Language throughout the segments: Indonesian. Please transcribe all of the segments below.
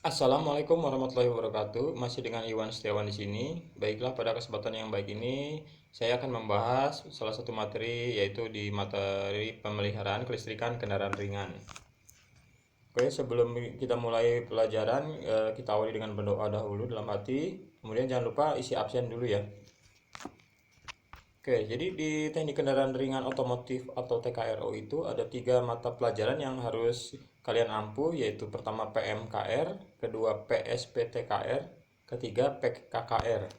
Assalamualaikum warahmatullahi wabarakatuh. Masih dengan Iwan Setiawan di sini. Baiklah, pada kesempatan yang baik ini saya akan membahas salah satu materi, yaitu di materi pemeliharaan kelistrikan kendaraan ringan. Oke, sebelum kita mulai pelajaran, kita awali dengan berdoa dahulu dalam hati. Kemudian jangan lupa isi absen dulu ya. Oke, jadi di teknik kendaraan ringan otomotif atau TKRO itu ada tiga mata pelajaran yang harus kalian ampuh, yaitu pertama PMKR, kedua PSPTKR, ketiga PKKR.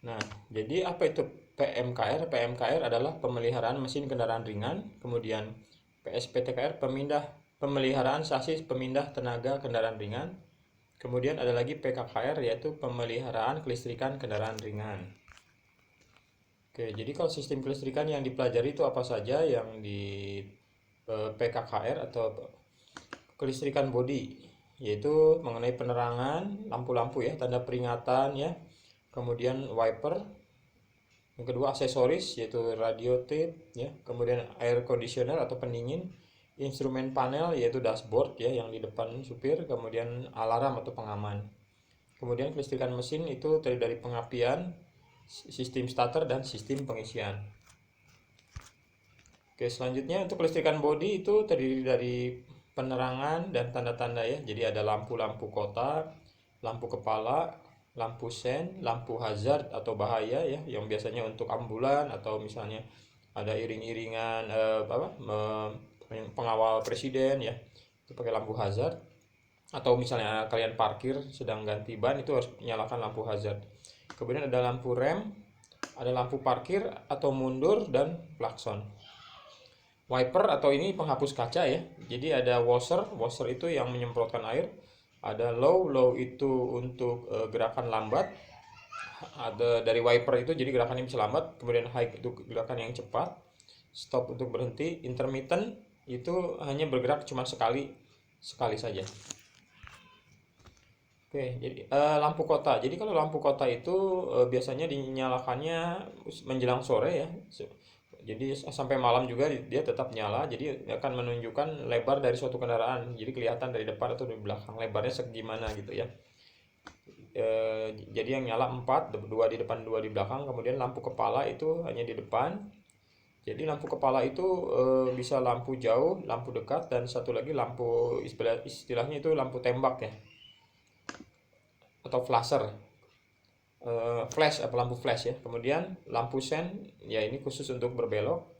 Nah, jadi apa itu PMKR? PMKR adalah pemeliharaan mesin kendaraan ringan, kemudian PSPTKR pemeliharaan sasis pemindah tenaga kendaraan ringan, kemudian ada lagi PKKR yaitu pemeliharaan kelistrikan kendaraan ringan. Oke, jadi kalau sistem kelistrikan yang dipelajari itu apa saja yang di PKKR atau kelistrikan bodi, yaitu mengenai penerangan, lampu-lampu ya, tanda peringatan ya, kemudian wiper, yang kedua aksesoris yaitu radio tape ya, kemudian air conditioner atau pendingin, instrumen panel yaitu dashboard ya yang di depan supir, kemudian alarm atau pengaman. Kemudian kelistrikan mesin itu terdiri dari pengapian, sistem starter dan sistem pengisian. Oke, selanjutnya untuk kelistrikan bodi itu terdiri dari penerangan dan tanda-tanda ya. Jadi ada lampu-lampu kota, lampu kepala, lampu sen, lampu hazard atau bahaya ya, yang biasanya untuk ambulan atau misalnya ada iring-iringan pengawal presiden ya, itu pakai lampu hazard. Atau misalnya kalian parkir sedang ganti ban, itu harus nyalakan lampu hazard. Kemudian ada lampu rem, ada lampu parkir atau mundur, dan klakson. Wiper atau ini penghapus kaca ya. Jadi ada washer itu yang menyemprotkan air. Ada low itu untuk gerakan lambat. Ada dari wiper itu jadi gerakannya bisa lambat. Kemudian high itu gerakan yang cepat. Stop untuk berhenti. Intermittent itu hanya bergerak cuma sekali saja. Oke, jadi lampu kota. Jadi kalau lampu kota itu biasanya dinyalakannya menjelang sore ya. Jadi sampai malam juga dia tetap nyala. Jadi akan menunjukkan lebar dari suatu kendaraan. Jadi kelihatan dari depan atau dari belakang lebarnya segimana gitu ya. Jadi yang nyala 4, 2 di depan, 2 di belakang. Kemudian lampu kepala itu hanya di depan. Jadi lampu kepala itu bisa lampu jauh, lampu dekat, dan satu lagi lampu istilahnya itu lampu tembak ya, atau flasher, flash atau lampu flash ya. Kemudian lampu sen ya, ini khusus untuk berbelok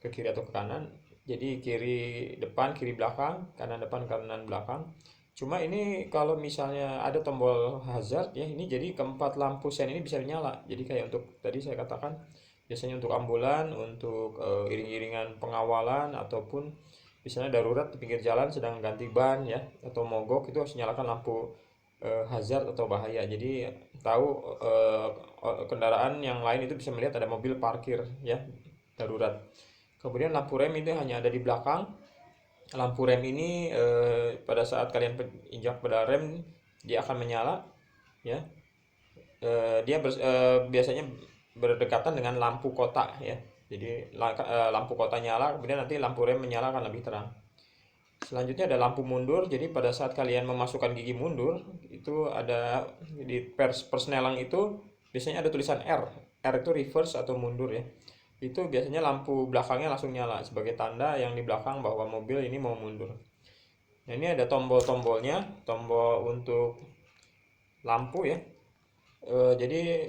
ke kiri atau ke kanan. Jadi kiri depan, kiri belakang, kanan depan, kanan belakang. Cuma ini kalau misalnya ada tombol hazard ya, ini jadi keempat lampu sen ini bisa nyala. Jadi kayak untuk tadi saya katakan, biasanya untuk ambulan, untuk iring-iringan pengawalan, ataupun misalnya darurat di pinggir jalan sedang ganti ban ya, atau mogok, itu harus nyalakan lampu hazard atau bahaya. Jadi tahu kendaraan yang lain itu bisa melihat ada mobil parkir ya, darurat. Kemudian lampu rem itu hanya ada di belakang. Lampu rem ini pada saat kalian injak pedal rem dia akan menyala ya. Dia biasanya berdekatan dengan lampu kota ya. Jadi lampu kota nyala, kemudian nanti lampu rem menyala akan lebih terang. Selanjutnya ada lampu mundur. Jadi pada saat kalian memasukkan gigi mundur, itu ada di persnelang itu biasanya ada tulisan R. R itu reverse atau mundur ya. Itu biasanya lampu belakangnya langsung nyala sebagai tanda yang di belakang bahwa mobil ini mau mundur. Nah, ini ada tombol-tombolnya, tombol untuk lampu ya. Jadi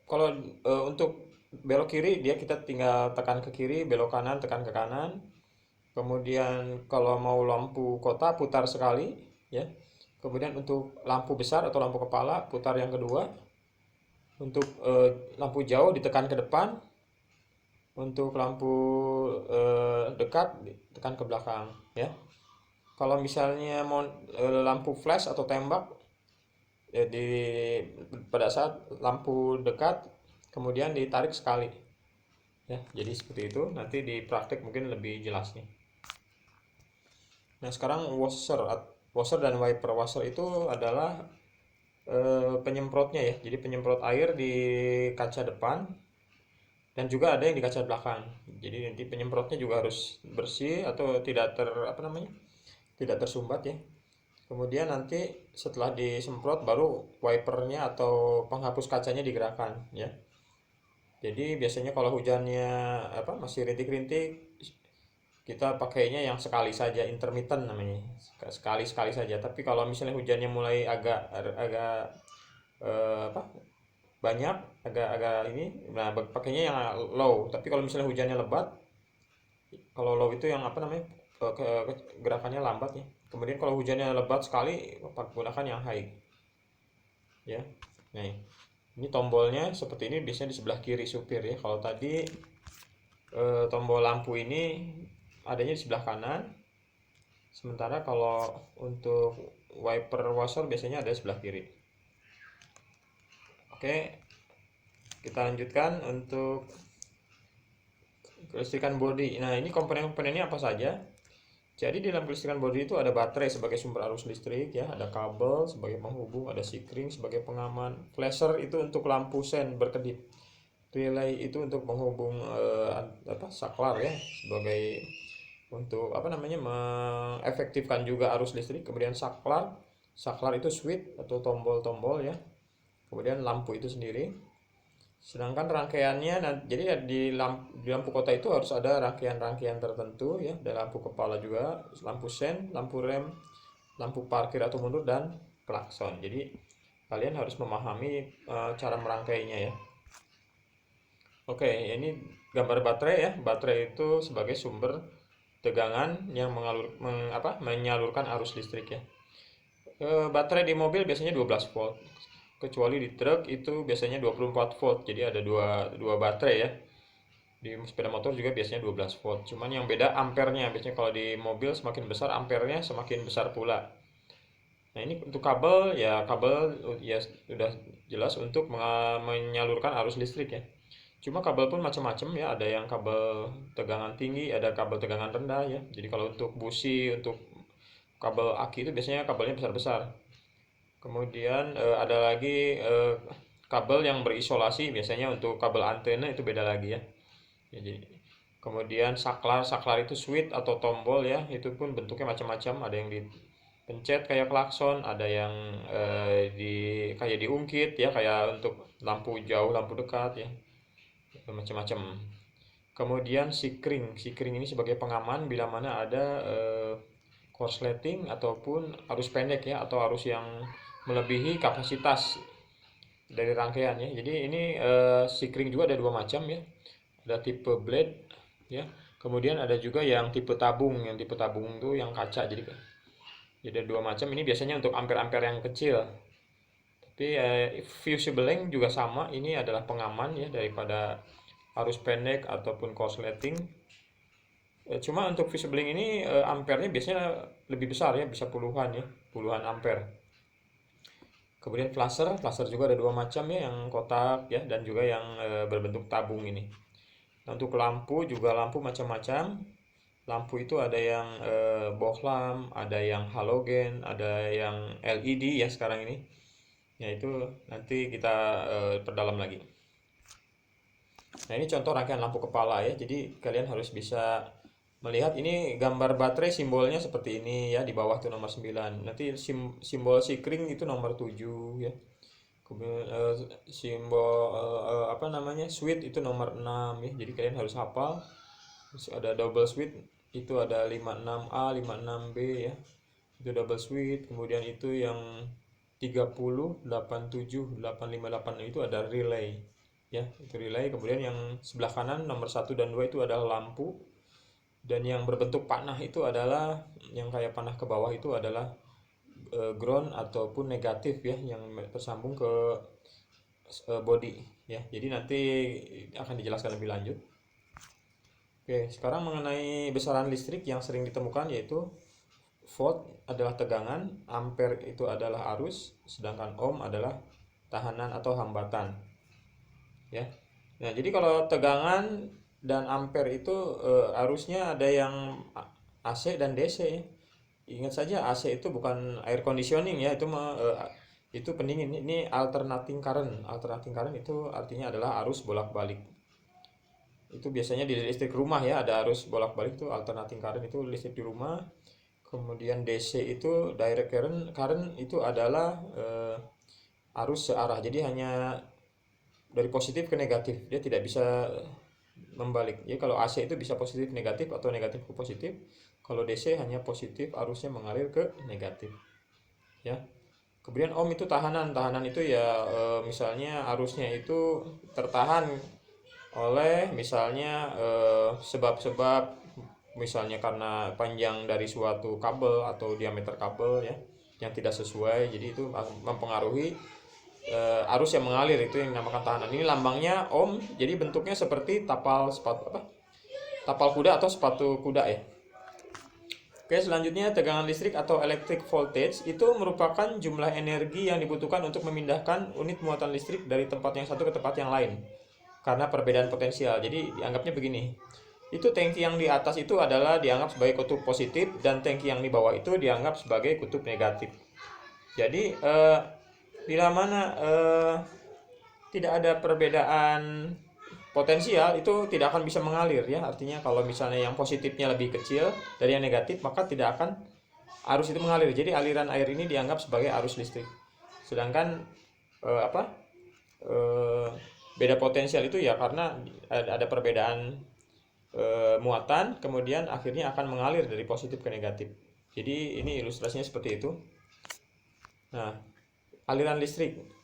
kalau untuk belok kiri dia kita tinggal tekan ke kiri, belok kanan tekan ke kanan. Kemudian kalau mau lampu kota putar sekali ya. Kemudian untuk lampu besar atau lampu kepala putar yang kedua. Untuk lampu jauh ditekan ke depan. Untuk lampu dekat ditekan ke belakang ya. Kalau misalnya mau lampu flash atau tembak di pada saat lampu dekat kemudian ditarik sekali ya. Jadi seperti itu, nanti di praktek mungkin lebih jelas nih. Nah, sekarang washer dan wiper. Washer itu adalah penyemprotnya ya. Jadi penyemprot air di kaca depan dan juga ada yang di kaca belakang. Jadi nanti penyemprotnya juga harus bersih atau tidak tidak tersumbat ya. Kemudian nanti setelah disemprot baru wipernya atau penghapus kacanya digerakkan ya. Jadi biasanya kalau hujannya masih rintik-rintik, kita pakainya yang sekali saja, intermittent namanya, sekali-sekali saja. Tapi kalau misalnya hujannya mulai agak agak apa banyak, agak-agak ini, nah pakainya yang low. Tapi kalau misalnya hujannya lebat, kalau low itu yang gerakannya lambat ya. Kemudian kalau hujannya lebat sekali, gunakan yang high ya. Nah, ini tombolnya seperti ini, biasanya di sebelah kiri supir ya. Kalau tadi tombol lampu ini adanya di sebelah kanan. Sementara kalau untuk wiper washer biasanya ada di sebelah kiri. Oke, kita lanjutkan untuk kelistrikan bodi. Nah, ini komponen-komponennya apa saja? Jadi di dalam kelistrikan bodi itu ada baterai sebagai sumber arus listrik ya, ada kabel sebagai penghubung, ada sikring sebagai pengaman, flasher itu untuk lampu sen berkedip, relay itu untuk menghubung saklar ya, sebagai untuk mengefektifkan juga arus listrik. Kemudian saklar itu switch atau tombol-tombol ya. Kemudian lampu itu sendiri. Sedangkan rangkaiannya, jadi di lampu kota itu harus ada rangkaian-rangkaian tertentu ya. Ada lampu kepala juga, lampu sen, lampu rem, lampu parkir atau mundur, dan klakson. Jadi kalian harus memahami cara merangkainya ya. Oke, ini gambar baterai ya. Baterai itu sebagai sumber tegangan yang menyalurkan arus listrik ya. Baterai di mobil biasanya 12 volt. Kecuali di truk itu biasanya 24 volt. Jadi ada dua baterai ya. Di sepeda motor juga biasanya 12 volt. Cuman yang beda ampernya. Biasanya kalau di mobil semakin besar ampernya, semakin besar pula. Nah, ini untuk kabel ya sudah jelas untuk menyalurkan arus listrik ya. Cuma kabel pun macam-macam ya, ada yang kabel tegangan tinggi, ada kabel tegangan rendah ya. Jadi kalau untuk busi, untuk kabel aki itu biasanya kabelnya besar-besar. Kemudian ada lagi kabel yang berisolasi, biasanya untuk kabel antena itu beda lagi ya. Jadi kemudian saklar itu switch atau tombol ya, itu pun bentuknya macam-macam, ada yang dipencet kayak klakson, ada yang kayak diungkit ya, kayak untuk lampu jauh, lampu dekat ya, macam-macam. Kemudian sikring ini sebagai pengaman bila mana ada korsleting ataupun arus pendek ya, atau arus yang melebihi kapasitas dari rangkaian ya. Jadi ini sikring juga ada dua macam ya. Ada tipe blade ya. Kemudian ada juga yang tipe tabung. Yang tipe tabung itu yang kaca. Jadi ada dua macam. Ini biasanya untuk ampere-ampere yang kecil. Tapi fusible length juga sama. Ini adalah pengaman ya daripada arus pendek ataupun korsleting. Cuma untuk fusible length ini ampernya biasanya lebih besar ya, bisa puluhan ampere. Kemudian flasher juga ada dua macam ya, yang kotak ya, dan juga yang berbentuk tabung ini. Nah, untuk lampu juga lampu macam-macam. Lampu itu ada yang bohlam, ada yang halogen, ada yang LED ya sekarang ini. Ya, itu nanti kita perdalam lagi. Nah, ini contoh rangkaian lampu kepala ya. Jadi kalian harus bisa melihat ini gambar baterai, simbolnya seperti ini ya, di bawah tuh nomor 9. Nanti simbol sikring itu nomor 7 ya. Kemudian simbol switch itu nomor 6 ya. Jadi kalian harus hafal. Terus ada double switch itu ada 56A, 56B ya. Itu double switch. Kemudian itu yang 30, 87, 858 itu ada relay ya. Itu relay. Kemudian yang sebelah kanan nomor 1 dan 2 itu adalah lampu. Dan yang berbentuk panah itu adalah, yang kayak panah ke bawah itu adalah ground ataupun negatif ya, yang tersambung ke body ya. Jadi nanti akan dijelaskan lebih lanjut. Oke, sekarang mengenai besaran listrik yang sering ditemukan, yaitu volt adalah tegangan, ampere itu adalah arus, sedangkan ohm adalah tahanan atau hambatan ya. Nah, jadi kalau tegangan dan ampere itu arusnya ada yang AC dan DC ya. Ingat saja AC itu bukan air conditioning ya, itu pendingin. Ini alternating current. Alternating current itu artinya adalah arus bolak-balik. Itu biasanya di listrik rumah ya, ada arus bolak-balik, itu alternating current, itu listrik di rumah. Kemudian DC itu direct current, itu adalah arus searah. Jadi hanya dari positif ke negatif, dia tidak bisa membalik. Jadi kalau AC itu bisa positif negatif atau negatif ke positif. Kalau DC hanya positif, arusnya mengalir ke negatif. Ya. Kemudian ohm itu tahanan. Tahanan itu ya misalnya arusnya itu tertahan oleh misalnya sebab-sebab, misalnya karena panjang dari suatu kabel atau diameter kabel ya yang tidak sesuai, jadi itu mempengaruhi arus yang mengalir, itu yang dinamakan tahanan. Ini lambangnya ohm, jadi bentuknya seperti tapal sepatu apa? Tapal kuda atau sepatu kuda ya. Oke, selanjutnya tegangan listrik atau electric voltage itu merupakan jumlah energi yang dibutuhkan untuk memindahkan unit muatan listrik dari tempat yang satu ke tempat yang lain karena perbedaan potensial. Jadi dianggapnya begini. Itu tangki yang di atas itu adalah dianggap sebagai kutub positif dan tangki yang di bawah itu dianggap sebagai kutub negatif. Jadi bila mana tidak ada perbedaan potensial, itu tidak akan bisa mengalir ya. Artinya kalau misalnya yang positifnya lebih kecil dari yang negatif, maka tidak akan arus itu mengalir. Jadi aliran air ini dianggap sebagai arus listrik. Sedangkan apa beda potensial itu ya karena ada perbedaan muatan, kemudian akhirnya akan mengalir dari positif ke negatif. Jadi ini ilustrasinya seperti itu. Nah, aliran listrik.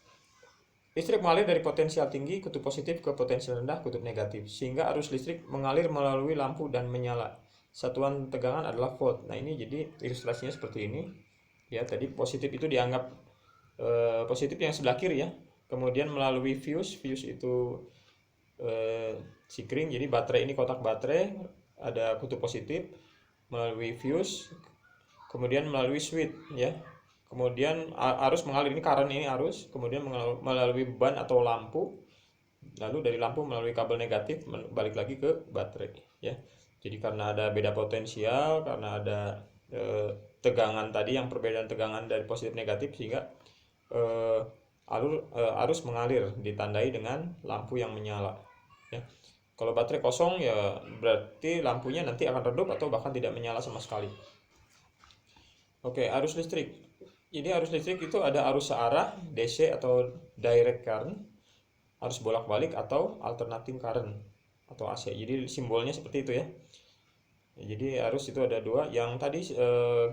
Listrik mengalir dari potensial tinggi kutub positif ke potensial rendah kutub negatif, sehingga arus listrik mengalir melalui lampu dan menyala. Satuan tegangan adalah volt. Nah, ini jadi ilustrasinya seperti ini. Ya, tadi positif itu dianggap positif yang sebelah kiri ya. Kemudian melalui fuse itu sikring. Jadi baterai ini kotak baterai, ada kutub positif melalui fuse, kemudian melalui switch ya. Kemudian arus mengalir, ini current, ini arus, kemudian melalui beban atau lampu, lalu dari lampu melalui kabel negatif balik lagi ke baterai ya. Jadi karena ada beda potensial, karena ada tegangan tadi, yang perbedaan tegangan dari positif negatif, sehingga arus mengalir ditandai dengan lampu yang menyala ya. Kalau baterai kosong ya berarti lampunya nanti akan redup atau bahkan tidak menyala sama sekali. Oke, arus listrik. Jadi arus listrik itu ada arus searah DC atau direct current, arus bolak-balik atau alternating current atau AC. Jadi simbolnya seperti itu ya. Jadi arus itu ada dua. Yang tadi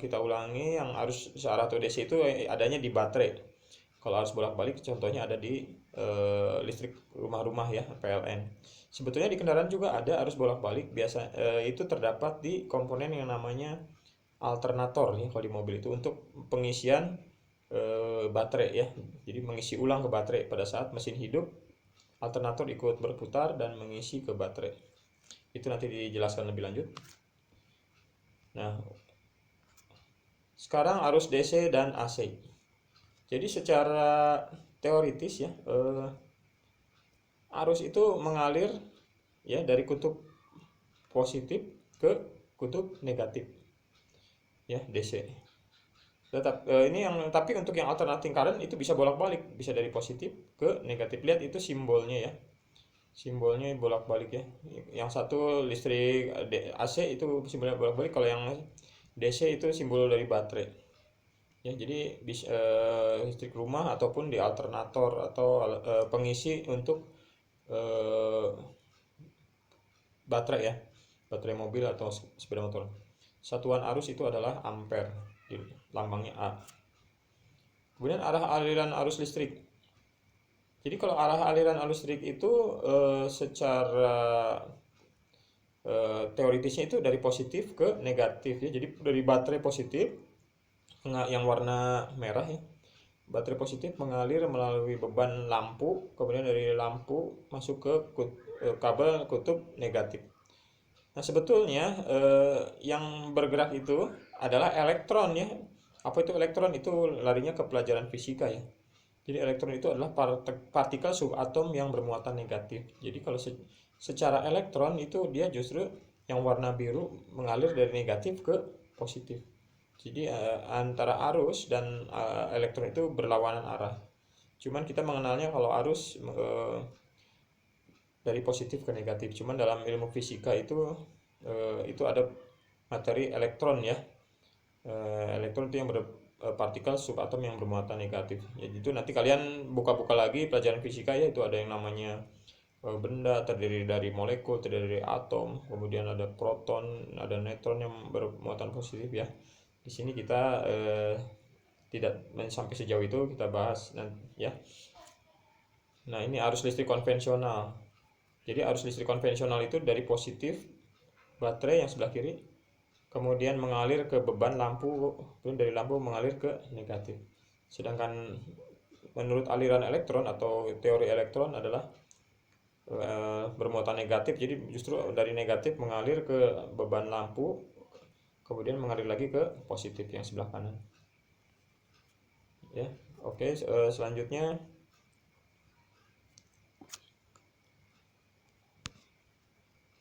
kita ulangi, yang arus searah atau DC itu adanya di baterai. Kalau arus bolak-balik contohnya ada di listrik rumah-rumah ya, PLN. Sebetulnya di kendaraan juga ada arus bolak-balik. Biasa itu terdapat di komponen yang namanya alternator ya, kalau di mobil itu untuk pengisian baterai ya. Jadi mengisi ulang ke baterai pada saat mesin hidup, alternator ikut berputar dan mengisi ke baterai. Itu nanti dijelaskan lebih lanjut. Nah, sekarang arus DC dan AC. Jadi secara teoritis ya, arus itu mengalir ya dari kutub positif ke kutub negatif ya, DC. Ini yang, tapi untuk yang alternating current itu bisa bolak-balik, bisa dari positif ke negatif. Lihat itu simbolnya ya, simbolnya bolak-balik ya. Yang satu listrik AC itu simbolnya bolak-balik, kalau yang DC itu simbol dari baterai ya. Jadi listrik rumah ataupun di alternator atau pengisi untuk baterai ya, baterai mobil atau sepeda motor. Satuan arus itu adalah ampere, lambangnya A. Kemudian arah aliran arus listrik. Jadi kalau arah aliran arus listrik itu secara teoritisnya itu dari positif ke negatif ya. Jadi dari baterai positif yang warna merah ya, baterai positif mengalir melalui beban lampu, kemudian dari lampu masuk ke kabel kutub negatif. Nah, sebetulnya yang bergerak itu adalah elektron ya. Apa itu elektron? Itu larinya ke pelajaran fisika ya. Jadi elektron itu adalah partikel subatom yang bermuatan negatif. Jadi kalau secara elektron itu dia justru yang warna biru mengalir dari negatif ke positif. Jadi antara arus dan elektron itu berlawanan arah. Cuman kita mengenalnya kalau arus dari positif ke negatif. Cuman dalam ilmu fisika itu ada materi elektron ya. elektron itu yang partikel subatom yang bermuatan negatif. Ya, itu nanti kalian buka-buka lagi pelajaran fisika ya, itu ada yang namanya benda terdiri dari molekul, terdiri dari atom, kemudian ada proton, ada neutron yang bermuatan positif ya. Di sini kita tidak sampai sejauh itu kita bahas nanti ya. Nah, ini arus listrik konvensional. Jadi arus listrik konvensional itu dari positif baterai yang sebelah kiri, kemudian mengalir ke beban lampu, kemudian dari lampu mengalir ke negatif. Sedangkan menurut aliran elektron atau teori elektron adalah bermuatan negatif, jadi justru dari negatif mengalir ke beban lampu, kemudian mengalir lagi ke positif yang sebelah kanan. Ya, oke. Selanjutnya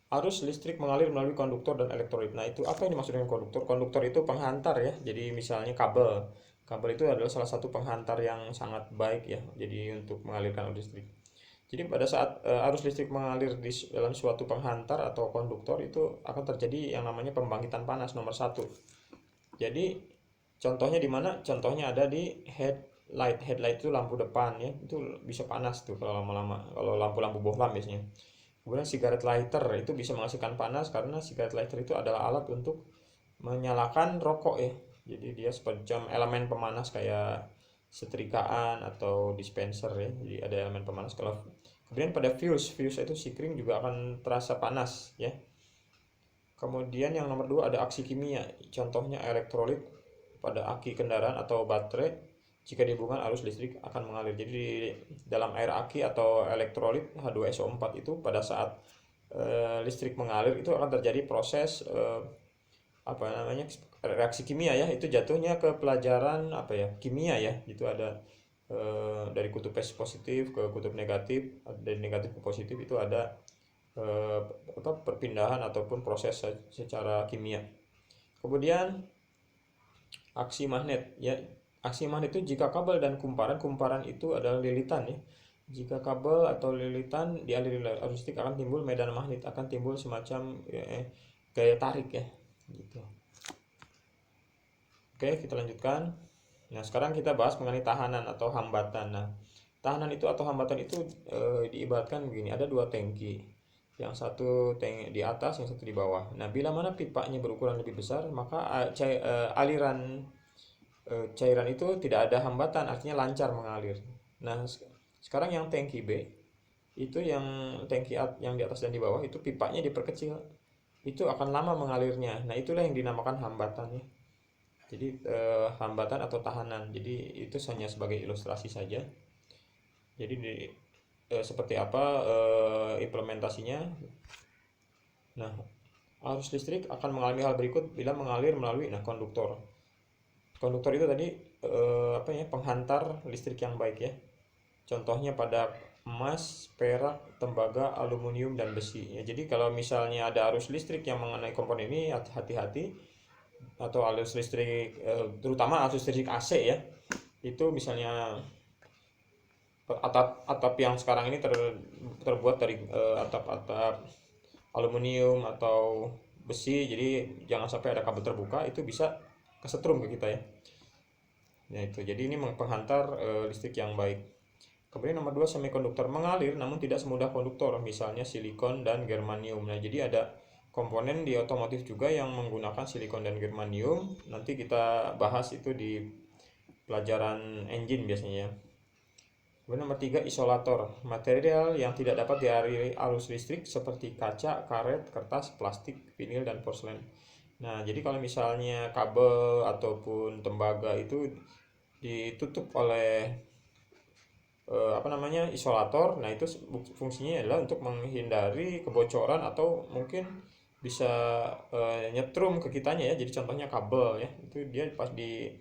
arus listrik mengalir melalui konduktor dan elektrolit. Nah, itu apa yang dimaksud dengan konduktor? Konduktor itu penghantar ya. Jadi misalnya kabel. Kabel itu adalah salah satu penghantar yang sangat baik ya. Jadi untuk mengalirkan arus listrik. Jadi pada saat arus listrik mengalir di dalam suatu penghantar atau konduktor itu akan terjadi yang namanya pembangkitan panas nomor satu. Jadi contohnya di mana? Contohnya ada di headlight. Headlight itu lampu depan ya. Itu bisa panas tuh kalau lama-lama. Kalau lampu-lampu bohlam biasanya. Kemudian cigarette lighter itu bisa menghasilkan panas karena cigarette lighter itu adalah alat untuk menyalakan rokok ya. Jadi dia semacam elemen pemanas kayak setrikaan atau dispenser ya. Jadi ada elemen pemanas. Kalau kemudian pada fuse itu sikring juga akan terasa panas ya. Kemudian yang nomor dua ada aksi kimia. Contohnya elektrolit pada aki kendaraan atau baterai. Jika dihubungkan arus listrik akan mengalir. Jadi dalam air aki atau elektrolit H2SO4 itu pada saat listrik mengalir itu akan terjadi proses apa namanya reaksi kimia ya. Itu jatuhnya ke pelajaran apa ya, kimia ya. Itu ada dari kutub positif ke kutub negatif, dari negatif ke positif itu ada perpindahan ataupun proses secara kimia. Kemudian aksi magnet ya. Aksi magnet itu jika kabel dan kumparan itu adalah lilitan ya. Jika kabel atau lilitan dialiri arus listrik akan timbul medan magnet, akan timbul semacam gaya tarik ya gitu. Oke, kita lanjutkan. Nah, sekarang kita bahas mengenai tahanan atau hambatan. Nah, tahanan itu atau hambatan itu diibaratkan begini, ada dua tangki. Yang satu tangki di atas, yang satu di bawah. Nah, bila mana pipanya berukuran lebih besar, maka aliran cairan itu tidak ada hambatan, artinya lancar mengalir. Nah, sekarang yang tangki B itu yang tangki yang di atas dan di bawah itu pipanya diperkecil, itu akan lama mengalirnya. Nah, itulah yang dinamakan hambatan ya. Jadi hambatan atau tahanan. Jadi itu hanya sebagai ilustrasi saja. Jadi seperti apa implementasinya? Nah, arus listrik akan mengalami hal berikut bila mengalir melalui konduktor. Konduktor itu tadi apa ya, penghantar listrik yang baik ya. Contohnya pada emas, perak, tembaga, aluminium dan besi. Ya, jadi kalau misalnya ada arus listrik yang mengenai komponen ini hati-hati, atau arus listrik terutama arus listrik AC ya. Itu misalnya atap yang sekarang ini terbuat dari atap-atap aluminium atau besi, jadi jangan sampai ada kabel terbuka, itu bisa kesetrum ke kita ya. Nah itu, jadi ini penghantar listrik yang baik. Kemudian nomor 2, semikonduktor mengalir namun tidak semudah konduktor, misalnya silikon dan germanium. Nah jadi ada komponen di otomotif juga yang menggunakan silikon dan germanium. Nanti kita bahas itu di pelajaran engine biasanya. Kemudian nomor 3, isolator. Material yang tidak dapat dialiri arus listrik seperti kaca, karet, kertas, plastik, vinil, dan porselen. Nah, jadi kalau misalnya kabel ataupun tembaga itu ditutup oleh isolator, nah itu fungsinya adalah untuk menghindari kebocoran atau mungkin bisa nyetrum ke kitanya ya. Jadi contohnya kabel ya, itu dia pas di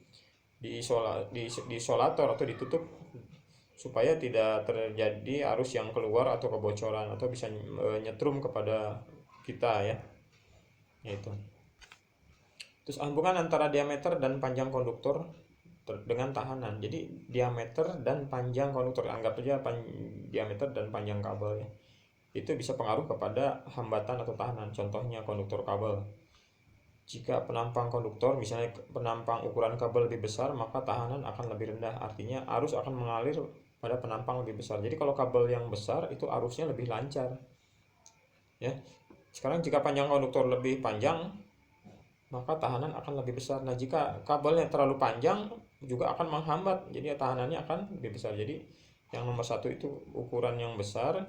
isolator atau ditutup supaya tidak terjadi arus yang keluar atau kebocoran atau bisa nyetrum kepada kita ya. Itu. Terus hubungan antara diameter dan panjang konduktor dengan tahanan. Jadi diameter dan panjang konduktor, anggap saja diameter dan panjang kabel ya. Itu bisa pengaruh kepada hambatan atau tahanan. Contohnya konduktor kabel. Jika penampang konduktor, misalnya penampang ukuran kabel lebih besar, maka tahanan akan lebih rendah. Artinya arus akan mengalir pada penampang lebih besar. Jadi kalau kabel yang besar itu arusnya lebih lancar. Ya. Sekarang jika panjang konduktor lebih panjang, maka tahanan akan lebih besar. Nah, jika kabelnya terlalu panjang juga akan menghambat. Jadi tahanannya akan lebih besar. Jadi yang nomor satu itu ukuran yang besar,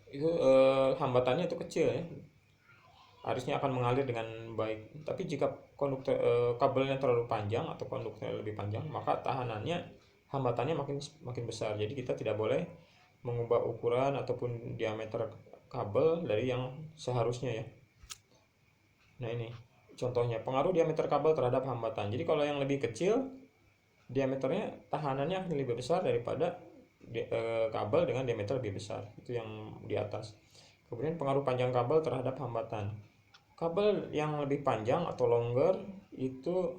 itu hambatannya itu kecil ya, arusnya akan mengalir dengan baik. Tapi jika kabelnya terlalu panjang atau konduktornya lebih panjang, maka tahanannya, hambatannya makin besar. Jadi kita tidak boleh mengubah ukuran ataupun diameter kabel dari yang seharusnya ya. Nah, ini contohnya pengaruh diameter kabel terhadap hambatan. Jadi kalau yang lebih kecil, diameternya, tahanannya akan lebih besar daripada kabel dengan diameter lebih besar. Itu yang di atas. Kemudian pengaruh panjang kabel terhadap hambatan. Kabel yang lebih panjang atau longer itu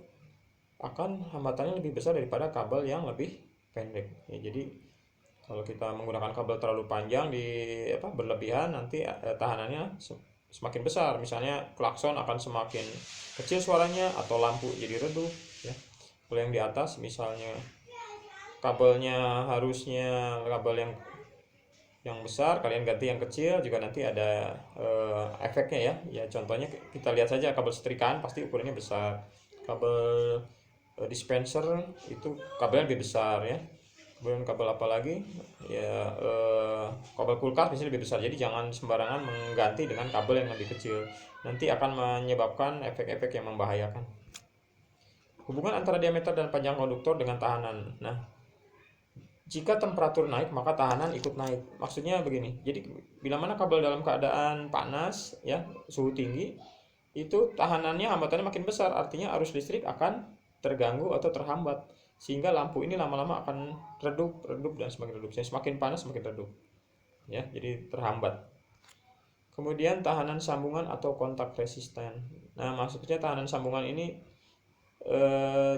akan hambatannya lebih besar daripada kabel yang lebih pendek. Ya, jadi kalau kita menggunakan kabel terlalu panjang berlebihan, nanti tahanannya semakin besar. Misalnya klakson akan semakin kecil suaranya atau lampu jadi redup ya. Kalau yang di atas misalnya kabelnya harusnya kabel yang besar, kalian ganti yang kecil, juga nanti ada efeknya ya. Ya contohnya kita lihat saja kabel setrikaan pasti ukurannya besar. Kabel dispenser itu kabelnya lebih besar ya. Kemudian kabel apa lagi? Ya kabel kulkas biasanya lebih besar. Jadi jangan sembarangan mengganti dengan kabel yang lebih kecil. Nanti akan menyebabkan efek-efek yang membahayakan. Hubungan antara diameter dan panjang konduktor dengan tahanan. Nah, jika temperatur naik, maka tahanan ikut naik. Maksudnya begini. Jadi bila mana kabel dalam keadaan panas, ya, suhu tinggi, itu tahanannya, hambatannya makin besar. Artinya arus listrik akan terganggu atau terhambat, sehingga lampu ini lama-lama akan redup dan semakin redup. Semakin panas semakin redup. Ya, jadi terhambat. Kemudian tahanan sambungan atau kontak resisten. Nah, maksudnya tahanan sambungan ini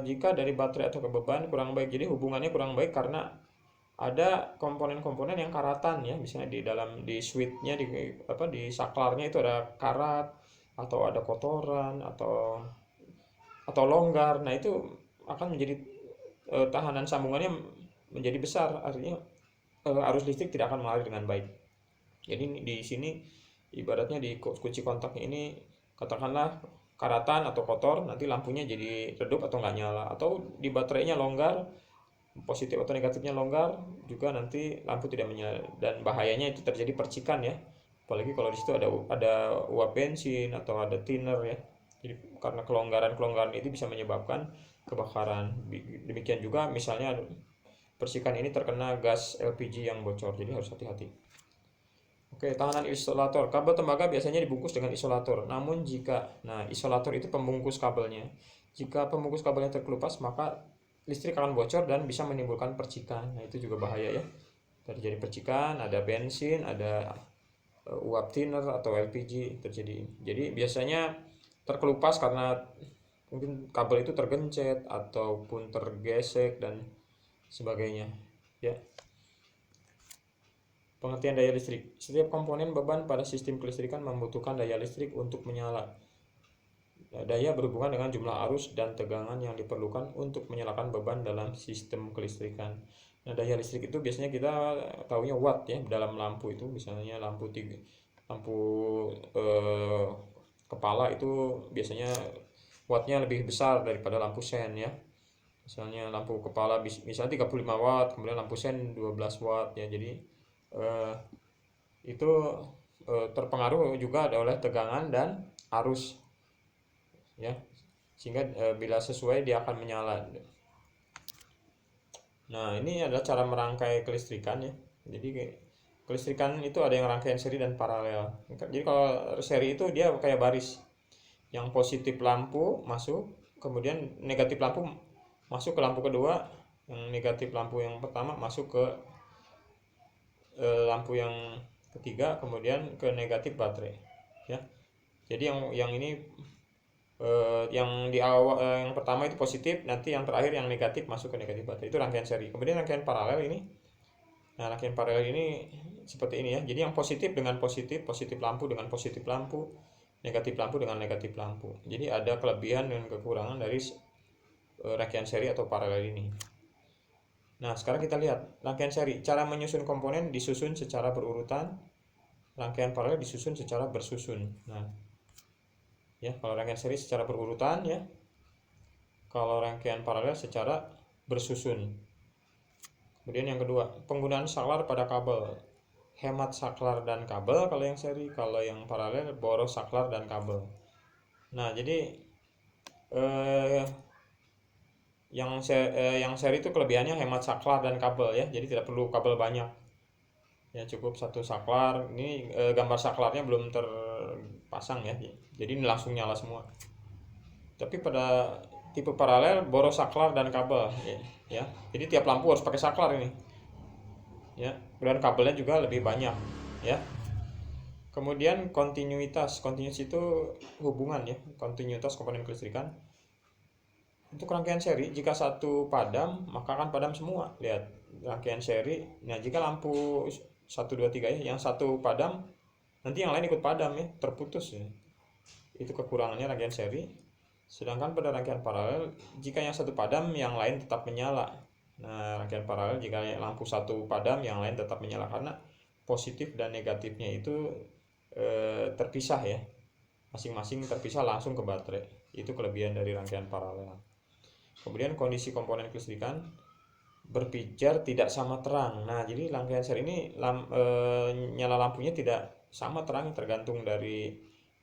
jika dari baterai atau ke beban kurang baik. Jadi hubungannya kurang baik karena ada komponen-komponen yang karatan ya, misalnya di switchnya, di saklarnya itu ada karat atau ada kotoran atau longgar. Nah, itu akan menjadi tahanan sambungannya menjadi besar, artinya arus listrik tidak akan mengalir dengan baik. Jadi di sini ibaratnya di kunci kontaknya ini katakanlah karatan atau kotor, nanti lampunya jadi redup atau nggak nyala. Atau di baterainya longgar, positif atau negatifnya longgar, juga nanti lampu tidak menyala. Dan bahayanya itu terjadi percikan ya, apalagi kalau di situ ada uap bensin atau ada thinner ya. Jadi karena kelonggaran itu bisa menyebabkan kebakaran. Demikian juga misalnya percikan ini terkena gas LPG yang bocor, jadi harus hati-hati. Oke, tahanan isolator. Kabel tembaga biasanya dibungkus dengan isolator. Namun isolator itu pembungkus kabelnya. Jika pembungkus kabelnya terkelupas, maka listrik akan bocor dan bisa menimbulkan percikan. Nah, itu juga bahaya ya. Terjadi percikan, ada bensin, ada uap thinner atau LPG terjadi. Jadi biasanya terkelupas karena mungkin kabel itu tergencet ataupun tergesek dan sebagainya ya. Pengertian daya listrik. Setiap komponen beban pada sistem kelistrikan membutuhkan daya listrik untuk menyala. Daya berhubungan dengan jumlah arus dan tegangan yang diperlukan untuk menyalakan beban dalam sistem kelistrikan. Nah, daya listrik itu biasanya kita tahunya watt ya, dalam lampu itu misalnya lampu kepala itu biasanya wattnya lebih besar daripada lampu sen ya. Misalnya lampu kepala misalnya 35 watt, kemudian lampu sen 12 watt ya. Jadi itu terpengaruh juga oleh tegangan dan arus ya, sehingga bila sesuai dia akan menyala. Nah, ini adalah cara merangkai kelistrikan ya. Jadi kelistrikan itu ada yang rangkaian seri dan paralel. Jadi kalau seri itu dia kayak baris, yang positif lampu masuk, kemudian negatif lampu masuk ke lampu kedua, yang negatif lampu yang pertama masuk ke lampu yang ketiga, kemudian ke negatif baterai ya. Jadi yang ini yang di awal yang pertama itu positif, nanti yang terakhir yang negatif masuk ke negatif baterai. Itu rangkaian seri. Kemudian rangkaian paralel ini, nah rangkaian paralel ini seperti ini ya. Jadi yang positif dengan positif lampu dengan positif lampu, negatif lampu dengan negatif lampu. Jadi ada kelebihan dan kekurangan dari rangkaian seri atau paralel ini. Nah, sekarang kita lihat rangkaian seri. Cara menyusun komponen disusun secara berurutan, rangkaian paralel disusun secara bersusun. Nah, ya, kalau rangkaian seri secara berurutan ya. Kalau rangkaian paralel secara bersusun. Kemudian yang kedua, penggunaan saklar pada kabel. Hemat saklar dan kabel kalau yang seri, kalau yang paralel boros saklar dan kabel. Nah, jadi yang seri itu kelebihannya hemat saklar dan kabel ya. Jadi tidak perlu kabel banyak. Ya, cukup satu saklar. Ini gambar saklarnya belum terpasang ya. Jadi ini langsung nyala semua. Tapi pada tipe paralel boros saklar dan kabel ya. Jadi tiap lampu harus pakai saklar ini. Ya, dan kabelnya juga lebih banyak ya. Kemudian kontinuitas itu hubungan ya, kontinuitas komponen kelistrikan. Untuk rangkaian seri, jika satu padam maka akan padam semua. Lihat rangkaian seri. Nah, jika lampu 1 2 3 ya, yang satu padam nanti yang lain ikut padam ya, terputus ya. Itu kekurangannya rangkaian seri. Sedangkan pada rangkaian paralel, jika yang satu padam yang lain tetap menyala. Nah, rangkaian paralel jika lampu satu padam yang lain tetap menyala karena positif dan negatifnya itu terpisah ya. Masing-masing terpisah langsung ke baterai. Itu kelebihan dari rangkaian paralel. Kemudian kondisi komponen kelistrikan berpijar tidak sama terang. Nah, jadi rangkaian seri ini nyala lampunya tidak sama terang, tergantung dari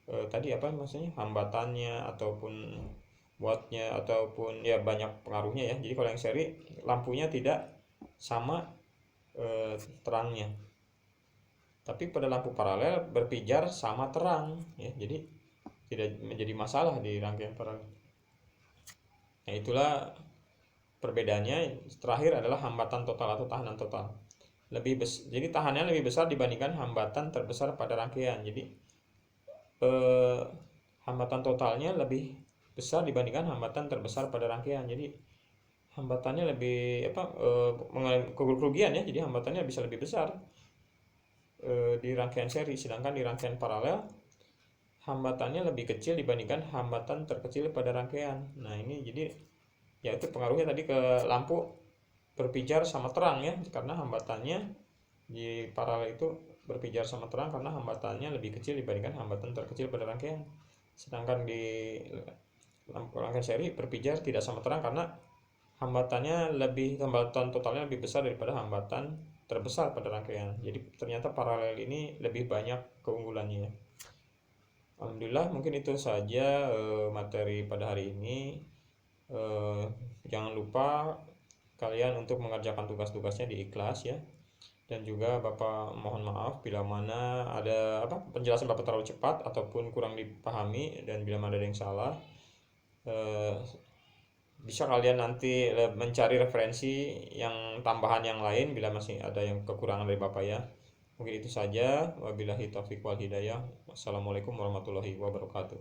tadi apa maksudnya, hambatannya ataupun wattnya ataupun ya banyak pengaruhnya ya. Jadi kalau yang seri lampunya tidak sama terangnya. Tapi pada lampu paralel berpijar sama terang ya. Jadi tidak menjadi masalah di rangkaian paralel. Nah, itulah perbedaannya. Terakhir adalah hambatan total atau tahanan total. Jadi tahanannya lebih besar dibandingkan hambatan terbesar pada rangkaian. Jadi hambatan totalnya lebih besar dibandingkan hambatan terbesar pada rangkaian. Jadi hambatannya lebih mengalami kerugian ya. Jadi hambatannya bisa lebih besar di rangkaian seri, sedangkan di rangkaian paralel hambatannya lebih kecil dibandingkan hambatan terkecil pada rangkaian. Nah, ini jadi ya itu pengaruhnya tadi ke lampu berpijar sama terang ya, karena hambatannya di paralel itu berpijar sama terang karena hambatannya lebih kecil dibandingkan hambatan terkecil pada rangkaian. Sedangkan di lampu rangkaian seri berpijar tidak sama terang karena hambatan totalnya lebih besar daripada hambatan terbesar pada rangkaian. Jadi ternyata paralel ini lebih banyak keunggulannya. Alhamdulillah, mungkin itu saja materi pada hari ini. Jangan lupa kalian untuk mengerjakan tugas-tugasnya di ikhlas ya. Dan juga Bapak mohon maaf bila mana ada penjelasan Bapak terlalu cepat ataupun kurang dipahami, dan bila mana ada yang salah. Bisa kalian nanti mencari referensi yang tambahan yang lain bila masih ada yang kekurangan dari Bapak ya. Mungkin itu saja. Wabillahi taufiq wal hidayah. Wassalamualaikum warahmatullahi wabarakatuh.